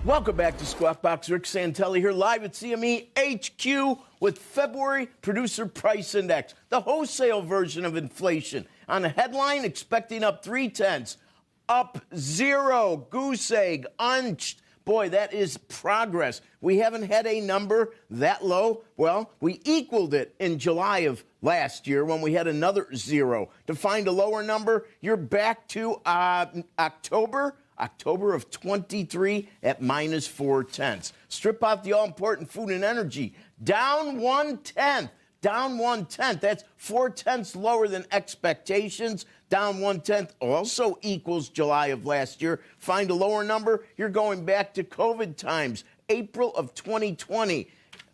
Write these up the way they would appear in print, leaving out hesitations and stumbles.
Welcome back to Squawk Box. Rick Santelli here live at CME HQ with February Producer Price Index, the wholesale version of inflation. On the headline, expecting up 0.3, up 0, goose egg, unched. Boy, that is progress. We haven't had a number that low. Well, we equaled it in July of last year when we had another 0. To find a lower number, you're back to October of 23 at minus 0.4. Strip out the all-important food and energy. Down 1/10. Down 1/10. That's 0.4 lower than expectations. Down 1/10 also equals July of last year. Find a lower number, you're going back to COVID times, April of 2020.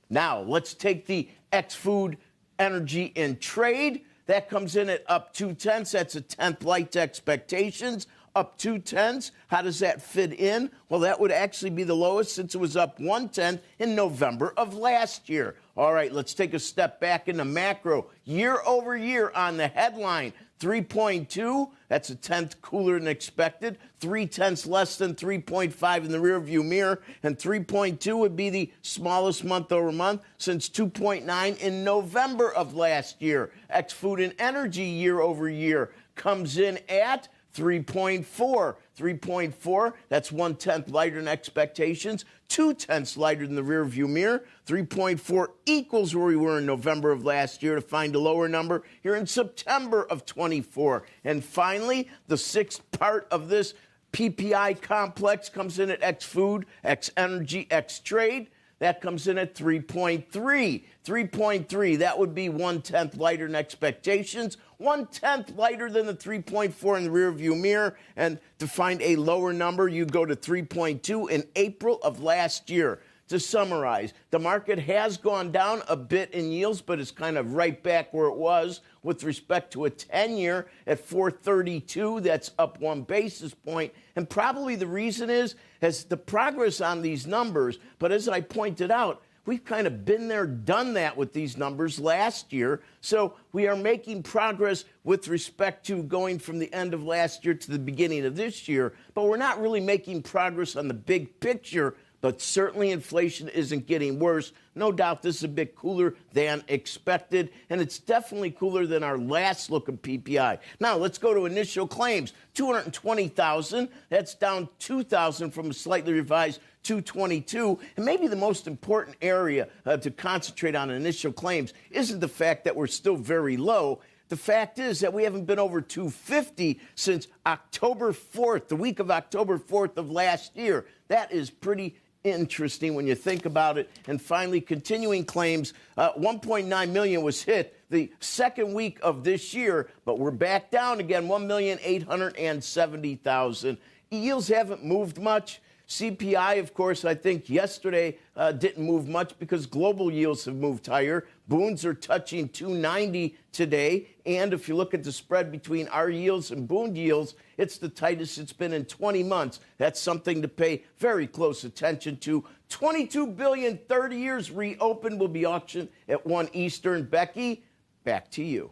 Now, let's take the ex-food, energy, and trade. That comes in at up 0.2. That's a 10th light to expectations. Up 0.2. How does that fit in? Well, that would actually be the lowest since it was up 1/10 in November of last year. All right, let's take a step back into macro. Year over year on the headline, 3.2. That's a 10th cooler than expected. 0.3 less than 3.5 in the rearview mirror. And 3.2 would be the smallest month over month since 2.9 in November of last year. Ex-food and energy year over year comes in at 3.4. 3.4, that's 1/10 lighter than expectations, 0.2 lighter than the rearview mirror. 3.4 equals where we were in November of last year. To find a lower number, here in September of 24. And finally, the sixth part of this PPI complex comes in at ex-food, ex-energy, ex-trade. That comes in at 3.3. 3.3, that would be 1/10 lighter than expectations, 1/10 lighter than the 3.4 in the rearview mirror. And to find a lower number, you go to 3.2 in April of last year. To summarize, the market has gone down a bit in yields, but it's kind of right back where it was with respect to a 10-year at 432. That's up 1 basis point. And probably the reason is the progress on these numbers. But as I pointed out, we've kind of been there, done that with these numbers last year. So we are making progress with respect to going from the end of last year to the beginning of this year. But we're not really making progress on the big picture. But certainly inflation isn't getting worse. No doubt this is a bit cooler than expected, and it's definitely cooler than our last look at PPI. Now, let's go to initial claims. 220,000. That's down 2,000 from a slightly revised 222. And maybe the most important area to concentrate on initial claims isn't the fact that we're still very low. The fact is that we haven't been over 250 since October 4th, the week of October 4th of last year. That is pretty interesting when you think about it. And finally, continuing claims, 1.9 million was hit the second week of this year, but we're back down again, 1,870,000. Yields haven't moved much. CPI, of course, I think yesterday didn't move much because global yields have moved higher. Boons are touching 290 today. And if you look at the spread between our yields and Boon yields, it's the tightest it's been in 20 months. That's something to pay very close attention to. 22 billion, 30 years reopened, will be auctioned at 1 Eastern. Becky, back to you.